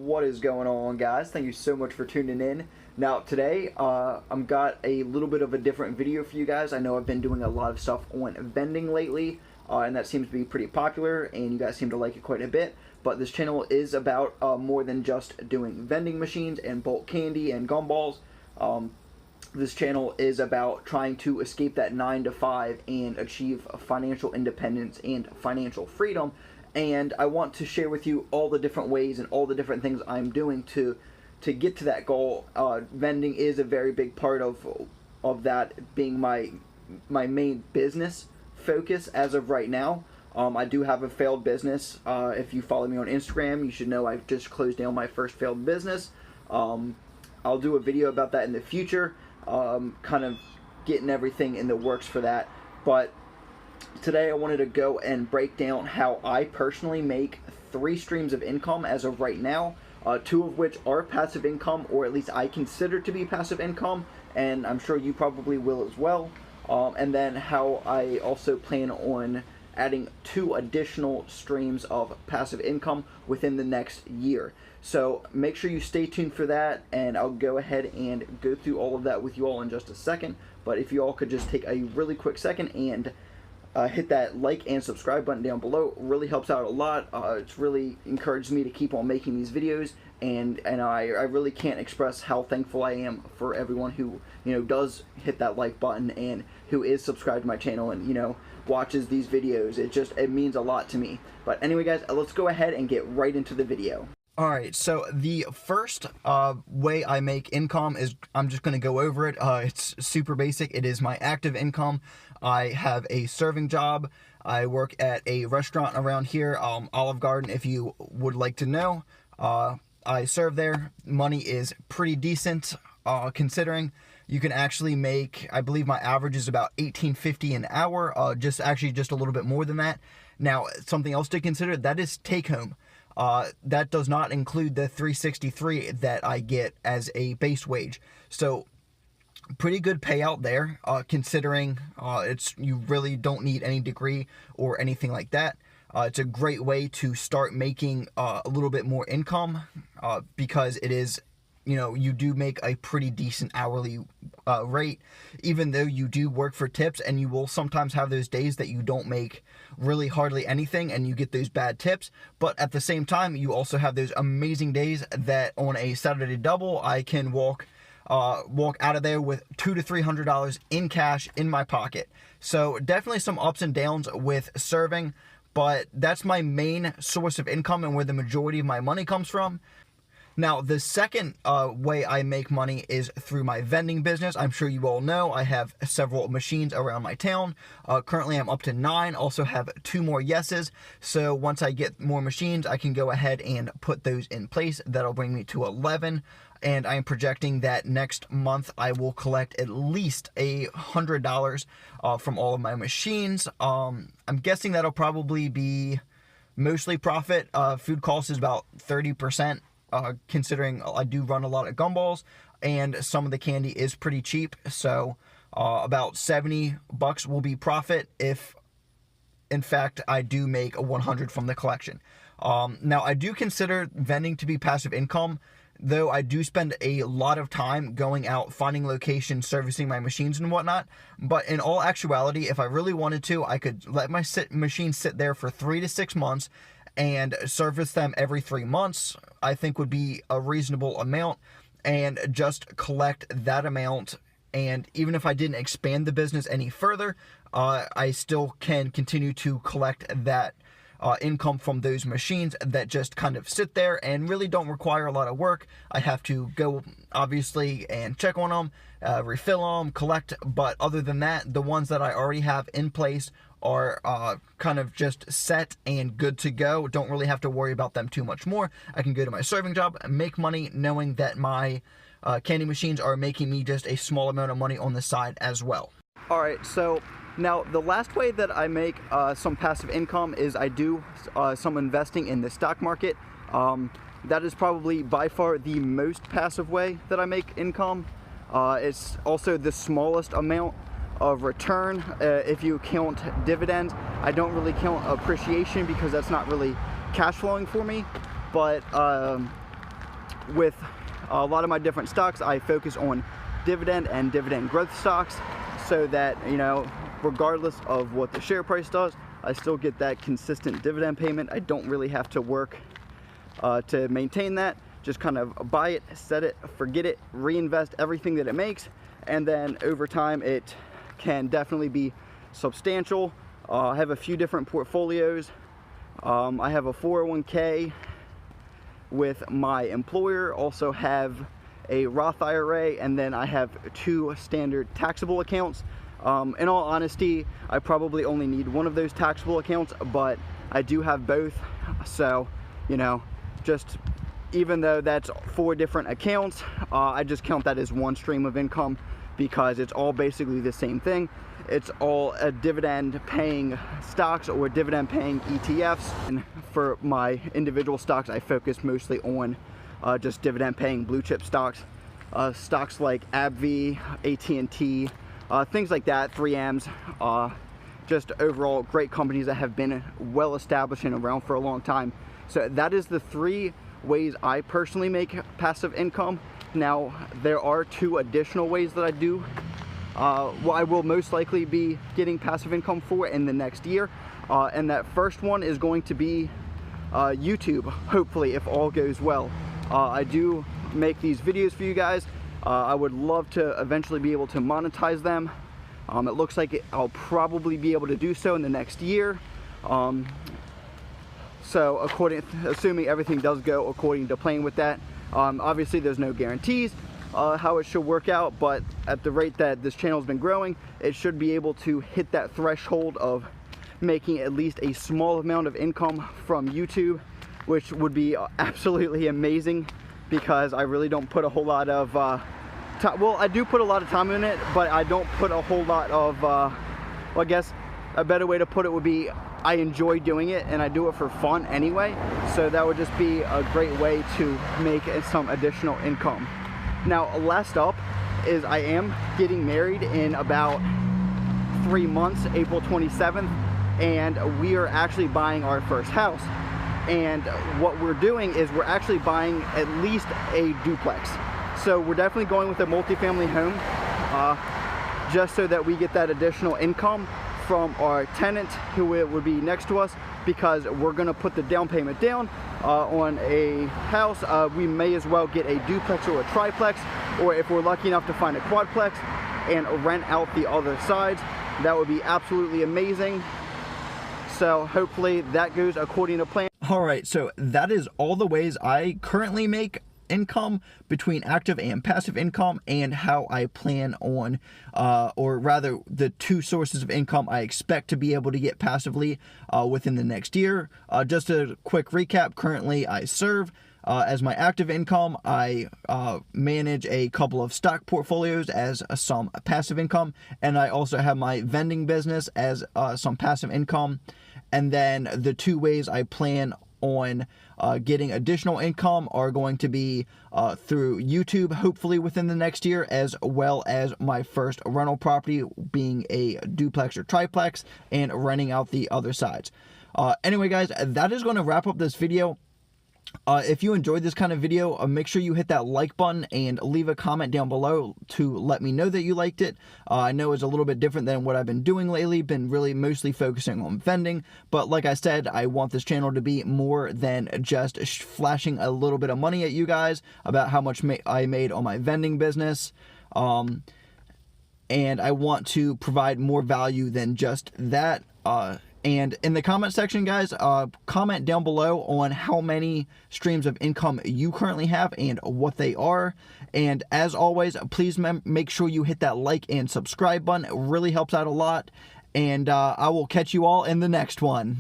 What is going on, guys? Thank you so much for tuning in. Now today I've got a little bit of a different video for you guys. I know I've been doing a lot of stuff on vending lately, and that seems to be pretty popular, and you guys seem to like it quite a bit. But this channel is about more than just doing vending machines and bulk candy and gumballs. This channel is about trying to escape that 9-to-5 and achieve financial independence and financial freedom. And I want to share with you all the different ways and all the different things I'm doing to get to that goal. Vending is a very big part of that being my main business focus as of right now. I do have a failed business. If you follow me on Instagram, you should know I've just closed down my first failed business. I'll do a video about that in the future, kind of getting everything in the works for that. But today I wanted to go and break down how I personally make 3 streams of income as of right now, 2 of which are passive income, or at least I consider to be passive income, and I'm sure you probably will as well. And then how I also plan on adding 2 additional streams of passive income within the next year. So make sure you stay tuned for that, and I'll go ahead and go through all of that with you all in just a second. But if you all could just take a really quick second and hit that like and subscribe button down below. It really helps out a lot. It's really encouraged me to keep on making these videos, and I really can't express how thankful I am for everyone who does hit that like button and who is subscribed to my channel and watches these videos. It means a lot to me. But anyway, guys, let's go ahead and get right into the video. Alright, so the first way I make income is, I'm just going to go over it. It's super basic. It is my active income. I have a serving job. I work at a restaurant around here, Olive Garden, if you would like to know. I serve there. Money is pretty decent, considering you can actually make, I believe my average is about $18.50 an hour, just a little bit more than that. Now, something else to consider, that is take home. That does not include the $3.63 that I get as a base wage. So pretty good payout there, considering you really don't need any degree or anything like that. It's a great way to start making a little bit more income, because it is, you do make a pretty decent hourly rate, even though you do work for tips, and you will sometimes have those days that you don't make really hardly anything and you get those bad tips. But at the same time, you also have those amazing days that on a Saturday double, I can walk out of there with $200 to $300 in cash in my pocket. So definitely some ups and downs with serving, but that's my main source of income and where the majority of my money comes from. Now, the second way I make money is through my vending business. I'm sure you all know I have several machines around my town. Currently, I'm up to 9. Also have 2 more yeses. So once I get more machines, I can go ahead and put those in place. That'll bring me to 11. And I am projecting that next month I will collect at least $100 from all of my machines. I'm guessing that'll probably be mostly profit. Food cost is about 30%. Considering I do run a lot of gumballs and some of the candy is pretty cheap, so about $70 will be profit if in fact I do make a 100 from the collection. Now, I do consider vending to be passive income, though I do spend a lot of time going out, finding locations, servicing my machines and whatnot. But in all actuality, if I really wanted to, I could let my machine sit there for 3 to 6 months and service them every 3 months. I think would be a reasonable amount, and just collect that amount. And even if I didn't expand the business any further, I still can continue to collect that income from those machines that just kind of sit there and really don't require a lot of work. I have to go, obviously, and check on them, refill them, collect, but other than that, the ones that I already have in place are kind of just set and good to go. Don't really have to worry about them too much more. I can go to my serving job and make money knowing that my candy machines are making me just a small amount of money on the side as well. Alright, so now the last way that I make some passive income is I do some investing in the stock market. That is probably by far the most passive way that I make income. It's also the smallest amount of return if you count dividends. I don't really count appreciation because that's not really cash flowing for me, but with a lot of my different stocks, I focus on dividend and dividend growth stocks, so that, you know, regardless of what the share price does, I still get that consistent dividend payment. I don't really have to work to maintain that. Just kind of buy it, set it, forget it, reinvest everything that it makes, and then over time it can definitely be substantial. I have a few different portfolios. I have a 401k with my employer, also have a Roth IRA, and then I have 2 standard taxable accounts. In all honesty, I probably only need one of those taxable accounts, but I do have both. So, you know, just even though that's 4 different accounts, I just count that as one stream of income, because it's all basically the same thing. It's all a dividend paying stocks or dividend paying ETFs. And for my individual stocks, I focus mostly on just dividend paying blue chip stocks. Stocks like AbbVie, AT&T, things like that, 3Ms, just overall great companies that have been well established and around for a long time. So that is the 3 ways I personally make passive income. Now, there are 2 additional ways that I do. Well, I will most likely be getting passive income for in the next year. And that first one is going to be YouTube, hopefully, if all goes well. I do make these videos for you guys. I would love to eventually be able to monetize them. It looks like I'll probably be able to do so in the next year. So assuming everything does go according to plan with that. Obviously there's no guarantees how it should work out, but at the rate that this channel has been growing, it should be able to hit that threshold of making at least a small amount of income from YouTube, which would be absolutely amazing, because I really don't put a whole lot of time. Well, I do put a lot of time in it, but I don't put a whole lot of well, I guess a better way to put it would be I enjoy doing it, and I do it for fun anyway, so that would just be a great way to make some additional income. Now, last up is I am getting married in about 3 months, April 27th, and we are actually buying our first house. And what we're doing is we're actually buying at least a duplex. So we're definitely going with a multifamily home, just so that we get that additional income from our tenant who would be next to us, because we're gonna put the down payment down on a house. We may as well get a duplex or a triplex, or if we're lucky enough to find a quadplex and rent out the other sides, that would be absolutely amazing. So hopefully that goes according to plan. All right, so that is all the ways I currently make income between active and passive income, and how I plan on, or rather the 2 sources of income I expect to be able to get passively within the next year. Just a quick recap, currently I serve. As my active income, I manage a couple of stock portfolios as some passive income, and I also have my vending business as some passive income. And then the 2 ways I plan on getting additional income are going to be through YouTube, hopefully within the next year, as well as my first rental property being a duplex or triplex, and renting out the other sides. Anyway, guys, that is going to wrap up this video. If you enjoyed this kind of video, make sure you hit that like button and leave a comment down below to let me know that you liked it. I know it's a little bit different than what I've been doing lately, been really mostly focusing on vending, but like I said, I want this channel to be more than just flashing a little bit of money at you guys about how much I made on my vending business. And I want to provide more value than just that. And in the comment section, guys, comment down below on how many streams of income you currently have and what they are. And as always, please make sure you hit that like and subscribe button. It really helps out a lot. And I will catch you all in the next one.